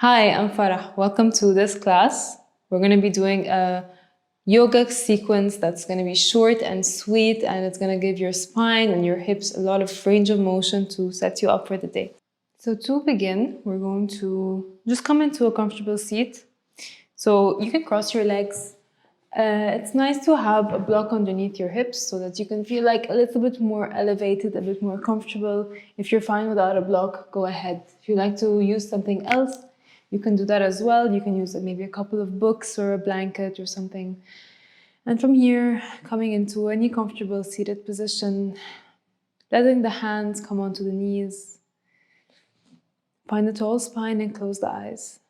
Hi, I'm Farah. Welcome to this class. We're going to be doing a yoga sequence that's going to be short and sweet, and it's going to give your spine and your hips a lot of range of motion to set you up for the day. So to begin, we're going to just come into a comfortable seat. So you can cross your legs. It's nice to have a block underneath your hips so that you can feel like a little bit more elevated, a bit more comfortable. If you're fine without a block, go ahead. If you like to use something else, you can do that as well. You can use maybe a couple of books or a blanket or something. And from here, coming into any comfortable seated position, letting the hands come onto the knees. Find a tall spine and close the eyes.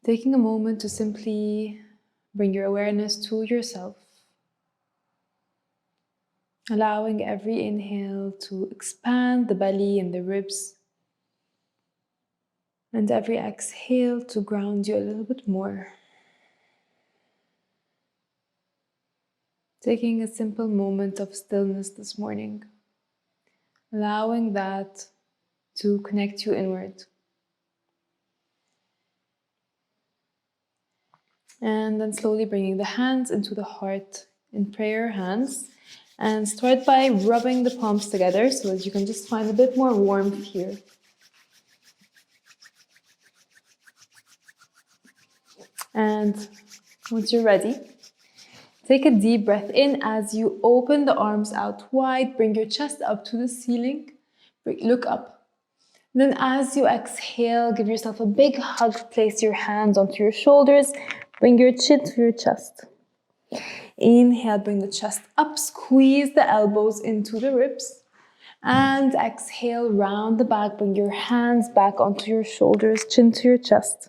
Taking a moment to simply bring your awareness to yourself. Allowing every inhale to expand the belly and the ribs. And every exhale to ground you a little bit more. Taking a simple moment of stillness this morning. Allowing that to connect you inward. And then slowly bringing the hands into the heart in prayer hands. And start by rubbing the palms together so that you can just find a bit more warmth here. And once you're ready, take a deep breath in as you open the arms out wide. Bring your chest up to the ceiling. Look up. Then as you exhale, give yourself a big hug. Place your hands onto your shoulders. Bring your chin to your chest. Inhale, bring the chest up. Squeeze the elbows into the ribs. And exhale, round the back. Bring your hands back onto your shoulders, chin to your chest.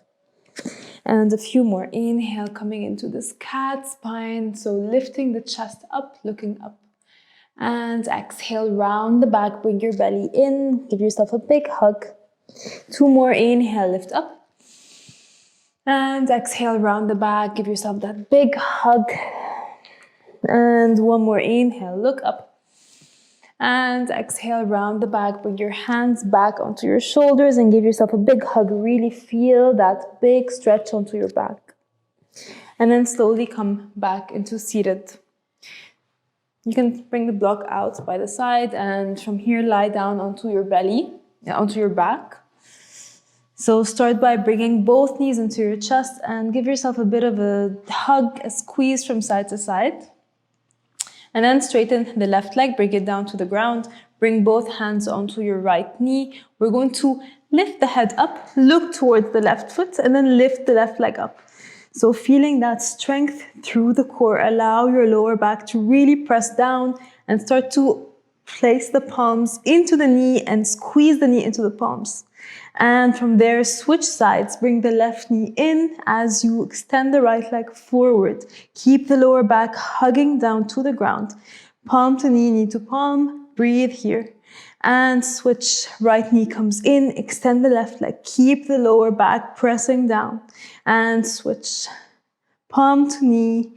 And a few more. Inhale, coming into this cat spine. So lifting the chest up, looking up. And exhale, round the back, bring your belly in. Give yourself a big hug. Two more. Inhale, lift up. And exhale, round the back. Give yourself that big hug. And one more. Inhale, look up. And exhale, round the back. Bring your hands back onto your shoulders and give yourself a big hug. Really feel that big stretch onto your back. And then slowly come back into seated. You can bring the block out by the side and from here lie down onto your belly, onto your back. So start by bringing both knees into your chest and give yourself a bit of a hug, a squeeze from side to side. And then straighten the left leg, bring it down to the ground. Bring both hands onto your right knee. We're going to lift the head up, look towards the left foot, and then lift the left leg up. So feeling that strength through the core, allow your lower back to really press down and start to place the palms into the knee and squeeze the knee into the palms. And from there, switch sides. Bring the left knee in as you extend the right leg forward. Keep the lower back hugging down to the ground. Palm to knee, knee to palm. Breathe here. And switch. Right knee comes in. Extend the left leg. Keep the lower back pressing down. And switch. Palm to knee.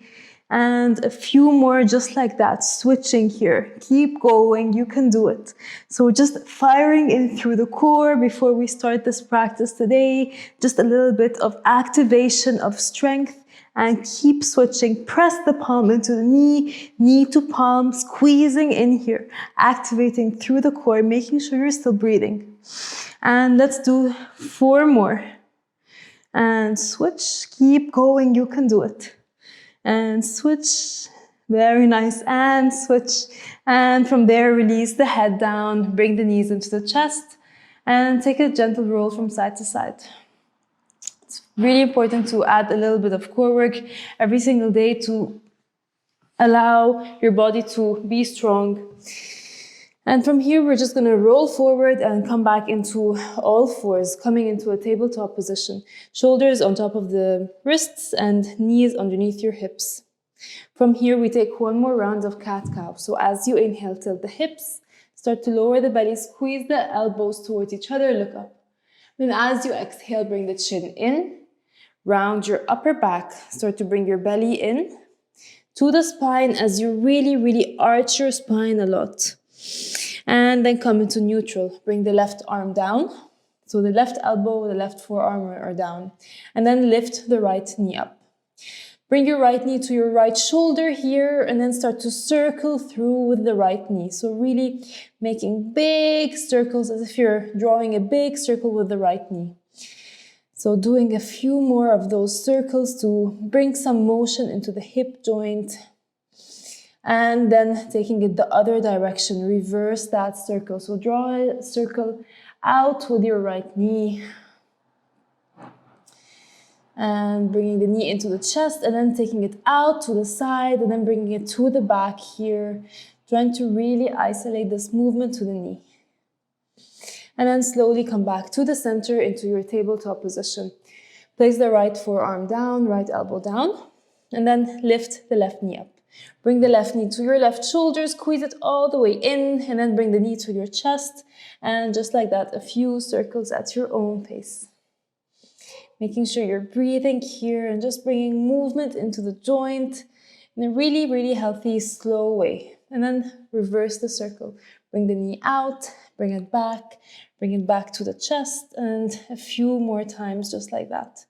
And a few more just like that, switching here. Keep going, you can do it. So just firing in through the core before we start this practice today. Just a little bit of activation of strength and keep switching. Press the palm into the knee, knee to palm, squeezing in here. Activating through the core, making sure you're still breathing. And let's do 4 more. And switch, keep going, you can do it. And switch, very nice, and switch. And from there, release the head down, bring the knees into the chest, and take a gentle roll from side to side. It's really important to add a little bit of core work every single day to allow your body to be strong. And from here, we're just gonna roll forward and come back into all fours, coming into a tabletop position. Shoulders on top of the wrists and knees underneath your hips. From here, we take 1 more round of cat-cow. So as you inhale, tilt the hips, start to lower the belly, squeeze the elbows towards each other, look up. Then as you exhale, bring the chin in, round your upper back, start to bring your belly in to the spine as you really arch your spine a lot. And then come into neutral. Bring the left arm down. So the left elbow, the left forearm are down. And then lift the right knee up. Bring your right knee to your right shoulder here, and then start to circle through with the right knee. So really making big circles as if you're drawing a big circle with the right knee. So doing a few more of those circles to bring some motion into the hip joint. And then taking it the other direction, reverse that circle. So draw a circle out with your right knee. And bringing the knee into the chest, and then taking it out to the side, and then bringing it to the back here. Trying to really isolate this movement to the knee. And then slowly come back to the center into your tabletop position. Place the right forearm down, right elbow down, and then lift the left knee up. Bring the left knee to your left shoulder, squeeze it all the way in, and then bring the knee to your chest. And just like that, a few circles at your own pace. Making sure you're breathing here and just bringing movement into the joint in a really, really healthy, slow way. And then reverse the circle. Bring the knee out, bring it back to the chest, and a few more times just like that.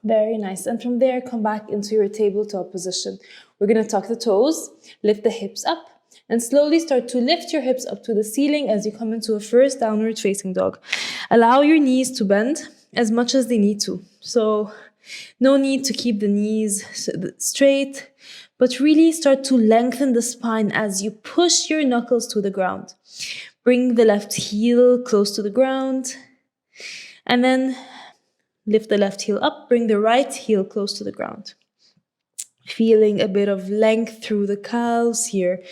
Very nice. And from there, come back into your tabletop position. We're going to tuck the toes, lift the hips up, and slowly start to lift your hips up to the ceiling as you come into a first downward facing dog. Allow your knees to bend as much as they need to. So no need to keep the knees straight, but really start to lengthen the spine as you push your knuckles to the ground. Bring the left heel close to the ground, and then lift the left heel up, bring the right heel close to the ground. Feeling a bit of length through the calves here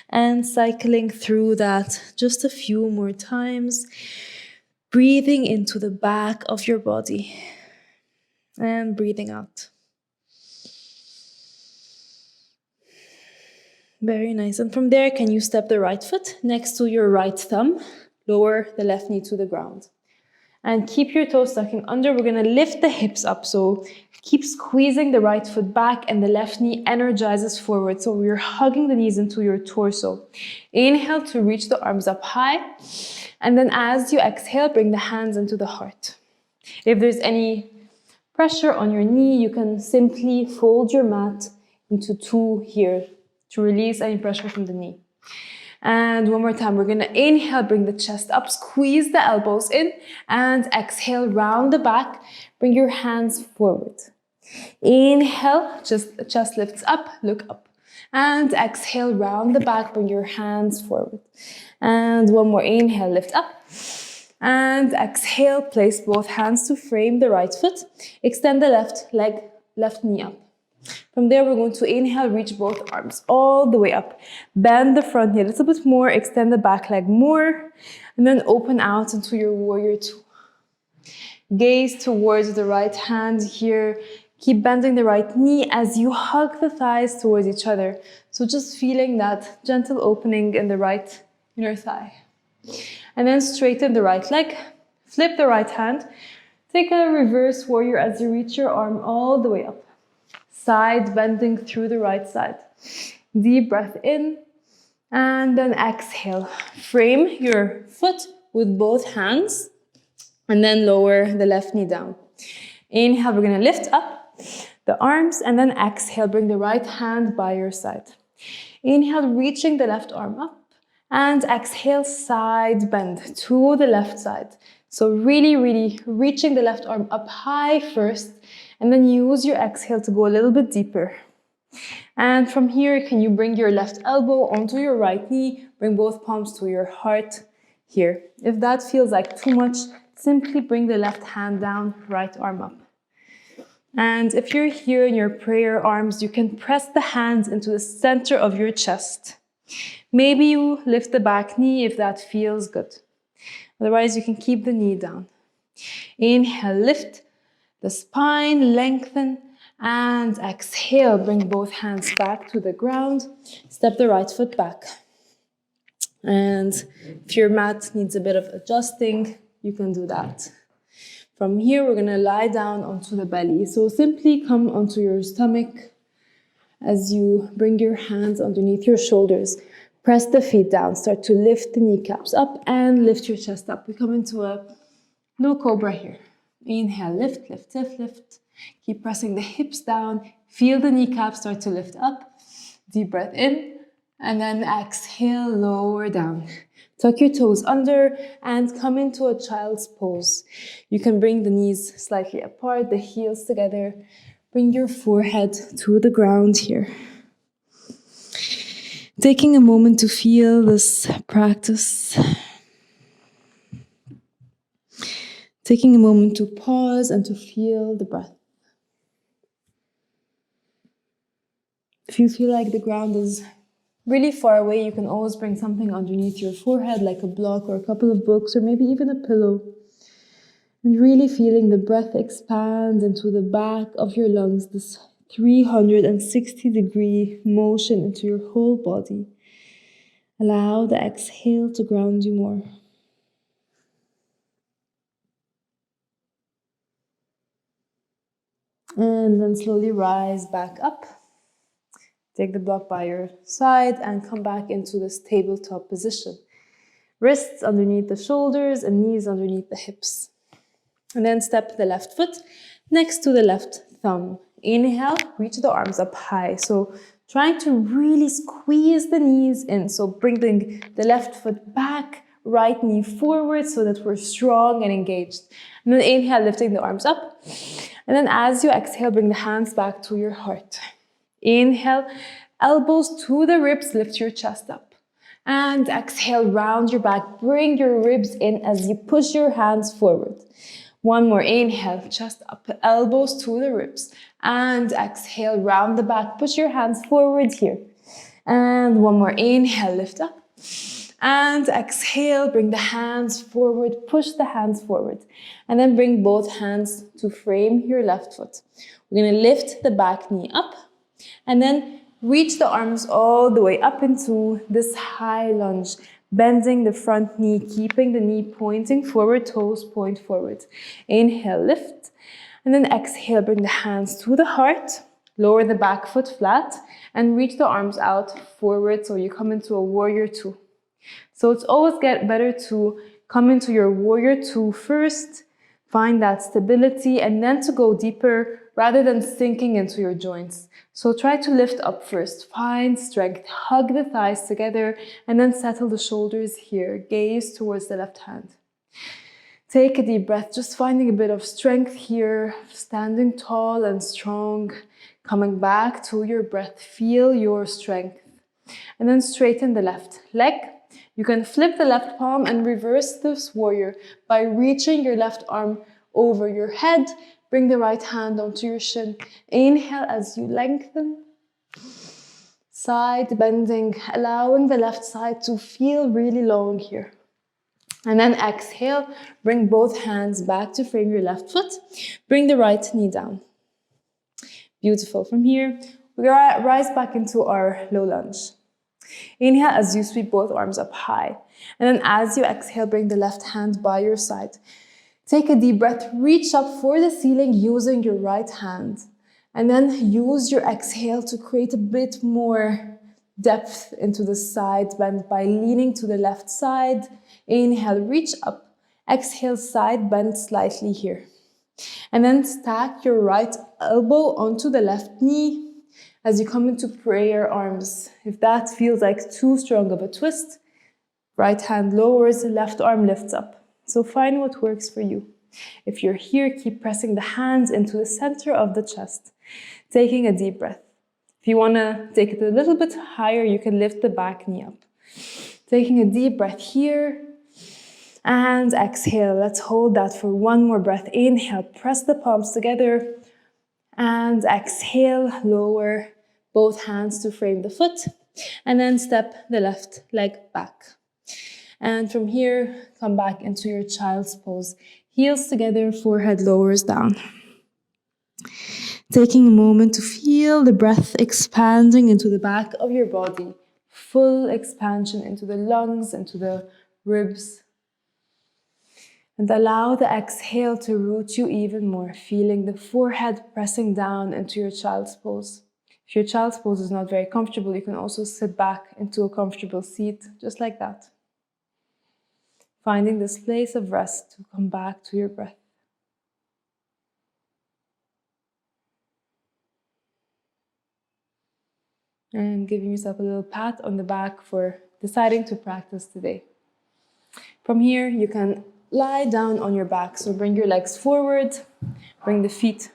and cycling through that just a few more times. Breathing into the back of your body and breathing out. Very nice. And from there, can you step the right foot next to your right thumb? Lower the left knee to the ground. And keep your toes tucking under. We're going to lift the hips up. So keep squeezing the right foot back and the left knee energizes forward. So we're hugging the knees into your torso. Inhale to reach the arms up high. And then as you exhale, bring the hands into the heart. If there's any pressure on your knee, you can simply fold your mat into two here to release any pressure from the knee. And one more time, we're going to inhale, bring the chest up, squeeze the elbows in, and exhale, round the back, bring your hands forward. Inhale, chest lifts up, look up. And exhale, round the back, bring your hands forward. And one more, inhale, lift up. And exhale, place both hands to frame the right foot. Extend the left leg, left knee up. From there, we're going to inhale, reach both arms all the way up. Bend the front knee a little bit more, extend the back leg more, and then open out into your warrior two. Gaze towards the right hand here. Keep bending the right knee as you hug the thighs towards each other. So just feeling that gentle opening in the right inner thigh. And then straighten the right leg, flip the right hand. Take a reverse warrior as you reach your arm all the way up. Side bending through the right side. Deep breath in and then exhale. Frame your foot with both hands and then lower the left knee down. Inhale, we're going to lift up the arms and then exhale, bring the right hand by your side. Inhale, reaching the left arm up and exhale, side bend to the left side. So really, really reaching the left arm up high first. And then use your exhale to go a little bit deeper. And from here, can you bring your left elbow onto your right knee? Bring both palms to your heart here. If that feels like too much, simply bring the left hand down, right arm up. And if you're here in your prayer arms, you can press the hands into the center of your chest. Maybe you lift the back knee if that feels good. Otherwise, you can keep the knee down. Inhale, lift the spine, lengthen, and exhale. Bring both hands back to the ground. Step the right foot back. And if your mat needs a bit of adjusting, you can do that. From here, we're going to lie down onto the belly. So simply come onto your stomach As you bring your hands underneath your shoulders, press the feet down, start to lift the kneecaps up and lift your chest up. We come into a low cobra here. Inhale, lift, lift, lift, lift. Keep pressing the hips down. Feel the kneecaps start to lift up. Deep breath in. And then exhale, lower down. Tuck your toes under and come into a child's pose. You can bring the knees slightly apart, the heels together. Bring your forehead to the ground here. Taking a moment to feel this practice. Taking a moment to pause and to feel the breath. If you feel like the ground is really far away, you can always bring something underneath your forehead, like a block or a couple of books, or maybe even a pillow. And really feeling the breath expand into the back of your lungs, this 360-degree motion into your whole body. Allow the exhale to ground you more. And then slowly rise back up. Take the block by your side and come back into this tabletop position. Wrists underneath the shoulders and knees underneath the hips. And then step the left foot next to the left thumb. Inhale, reach the arms up high. So trying to really squeeze the knees in. So bringing the left foot back, right knee forward so that we're strong and engaged. And then inhale, lifting the arms up. And then as you exhale, bring the hands back to your heart. Inhale, elbows to the ribs, lift your chest up. And exhale, round your back, bring your ribs in as you push your hands forward. One more, inhale, chest up, elbows to the ribs. And exhale, round the back, push your hands forward here. And one more, inhale, lift up. And exhale, bring the hands forward, push the hands forward. And then bring both hands to frame your left foot. We're gonna lift the back knee up. And then reach the arms all the way up into this high lunge, bending the front knee, keeping the knee pointing forward, toes point forward. Inhale, lift. And then exhale, bring the hands to the heart, lower the back foot flat, and reach the arms out forward so you come into a warrior two. So it's always better to come into your warrior two first, find that stability, and then to go deeper rather than sinking into your joints. So try to lift up first, find strength, hug the thighs together, and then settle the shoulders here, gaze towards the left hand. Take a deep breath, just finding a bit of strength here, standing tall and strong, coming back to your breath, feel your strength. And then straighten the left leg. You can flip the left palm and reverse this warrior by reaching your left arm over your head. Bring the right hand onto your shin. Inhale as you lengthen. Side bending, allowing the left side to feel really long here. And then exhale, bring both hands back to frame your left foot. Bring the right knee down. Beautiful. From here, we rise back into our low lunge. Inhale as you sweep both arms up high. And then as you exhale, bring the left hand by your side. Take a deep breath, reach up for the ceiling using your right hand. And then use your exhale to create a bit more depth into the side bend by leaning to the left side. Inhale, reach up. Exhale, side bend slightly here. And then stack your right elbow onto the left knee as you come into prayer arms. If that feels like too strong of a twist, right hand lowers, left arm lifts up. So find what works for you. If you're here, keep pressing the hands into the center of the chest, taking a deep breath. If you want to take it a little bit higher, you can lift the back knee up. Taking a deep breath here and exhale. Let's hold that for one more breath. Inhale, press the palms together and exhale, lower both hands to frame the foot and then step the left leg back. And from here, come back into your child's pose. Heels together, forehead lowers down. Taking a moment to feel the breath expanding into the back of your body. Full expansion into the lungs, into the ribs. And allow the exhale to root you even more, feeling the forehead pressing down into your child's pose. If your child's pose is not very comfortable, you can also sit back into a comfortable seat, just like that. Finding this place of rest to come back to your breath. And giving yourself a little pat on the back for deciding to practice today. From here, you can lie down on your back. So bring your legs forward, bring the feet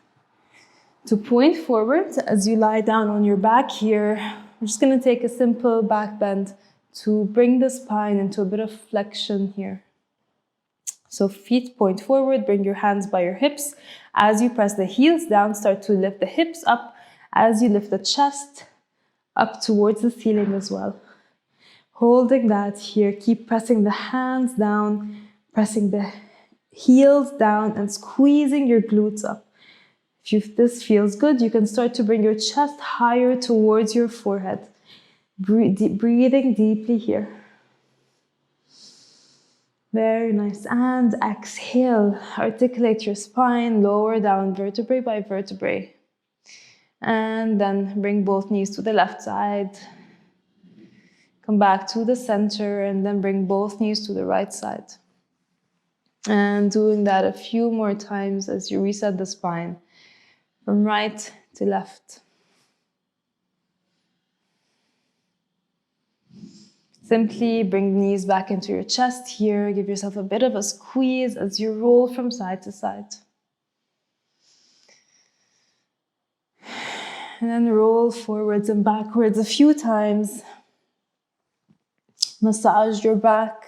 to point forward. As you lie down on your back here, I'm just going to take a simple back bend to bring the spine into a bit of flexion here. So feet point forward, bring your hands by your hips. As you press the heels down, start to lift the hips up. As you lift the chest up towards the ceiling as well. Holding that here, keep pressing the hands down, pressing the heels down and squeezing your glutes up. If this feels good, you can start to bring your chest higher towards your forehead. Breathing deeply here. Very nice. And exhale, articulate your spine, lower down vertebrae by vertebrae. And then bring both knees to the left side. Come back to the center and then bring both knees to the right side. And doing that a few more times as you reset the spine from right to left. Simply bring the knees back into your chest here. Give yourself a bit of a squeeze as you roll from side to side. And then roll forwards and backwards a few times. Massage your back.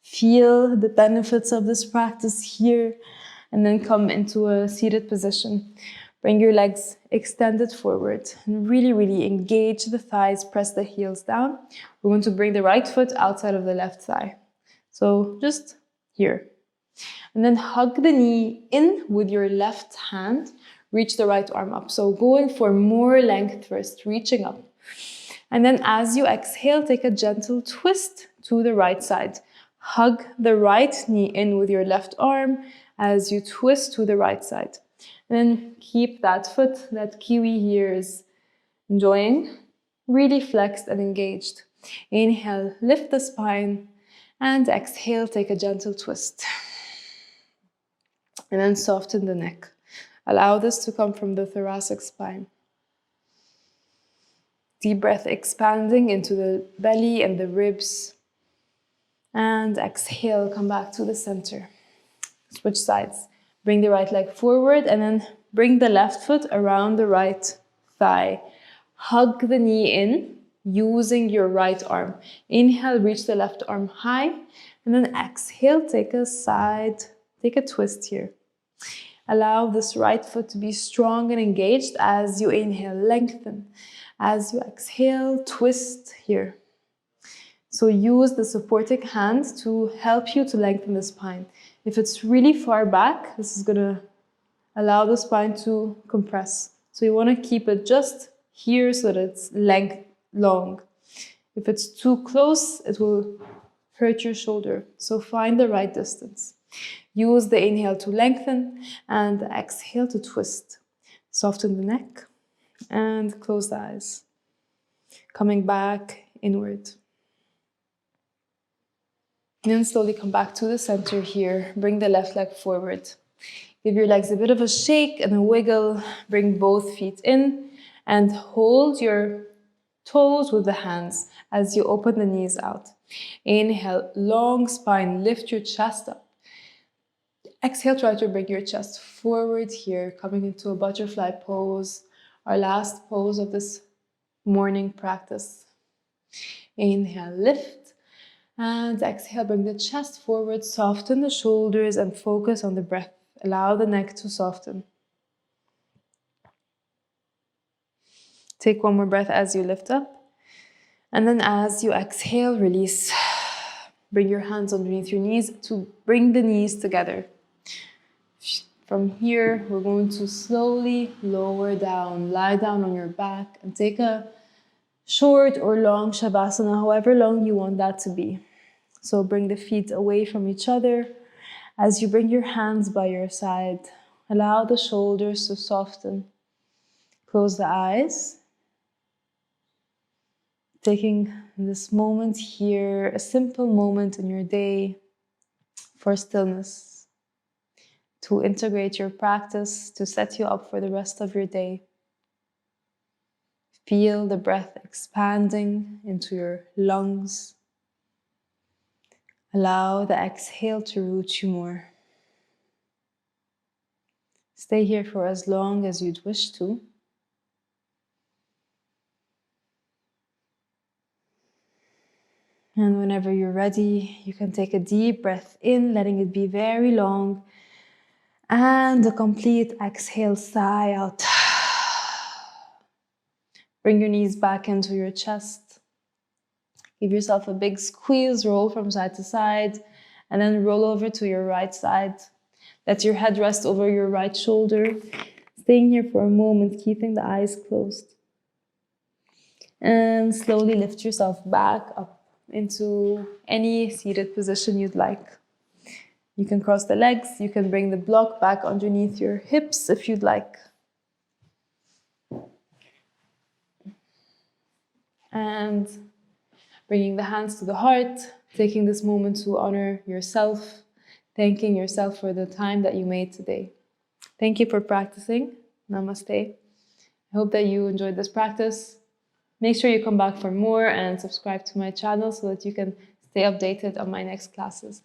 Feel the benefits of this practice here. And then come into a seated position. Bring your legs extended forward. And really, really engage the thighs. Press the heels down. We're going to bring the right foot outside of the left thigh. So just here. And then hug the knee in with your left hand. Reach the right arm up. So going for more length first, reaching up. And then as you exhale, take a gentle twist to the right side. Hug the right knee in with your left arm as you twist to the right side. And then keep that foot, that kiwi here is enjoying, really flexed and engaged. Inhale, lift the spine, and exhale, take a gentle twist. And then soften the neck. Allow this to come from the thoracic spine. Deep breath expanding into the belly and the ribs. And exhale, come back to the center. Switch sides. Bring the right leg forward and then bring the left foot around the right thigh. Hug the knee in using your right arm. Inhale, reach the left arm high. And then exhale, take a twist here. Allow this right foot to be strong and engaged as you inhale, lengthen. As you exhale, twist here. So use the supporting hand to help you to lengthen the spine. If it's really far back, this is going to allow the spine to compress. So you want to keep it just here so that it's long. If it's too close, it will hurt your shoulder. So find the right distance. Use the inhale to lengthen and the exhale to twist. Soften the neck and close the eyes. Coming back inward. And then slowly come back to the center here. Bring the left leg forward. Give your legs a bit of a shake and a wiggle. Bring both feet in and hold your toes with the hands as you open the knees out. Inhale, long spine, lift your chest up. Exhale, try to bring your chest forward here, coming into a butterfly pose, our last pose of this morning practice. Inhale, lift, and exhale, bring the chest forward, soften the shoulders and focus on the breath. Allow the neck to soften. Take one more breath as you lift up. And then as you exhale, release. Bring your hands underneath your knees to bring the knees together. From here, we're going to slowly lower down, lie down on your back and take a short or long Savasana, however long you want that to be. So bring the feet away from each other. As you bring your hands by your side, allow the shoulders to soften. Close the eyes taking this moment here, a simple moment in your day for stillness, to integrate your practice, to set you up for the rest of your day. Feel the breath expanding into your lungs. Allow the exhale to root you more. Stay here for as long as you'd wish to. And whenever you're ready, you can take a deep breath in, letting it be very long. And a complete exhale, sigh out. Bring your knees back into your chest. Give yourself a big squeeze, roll from side to side, and then roll over to your right side. Let your head rest over your right shoulder. Staying here for a moment, keeping the eyes closed. And slowly lift yourself back up into any seated position you'd like. You can cross the legs, you can bring the block back underneath your hips if you'd like. And bringing the hands to the heart, taking this moment to honor yourself, thanking yourself for the time that you made today. Thank you for practicing. Namaste. I hope that you enjoyed this practice. Make sure you come back for more and subscribe to my channel so that you can stay updated on my next classes.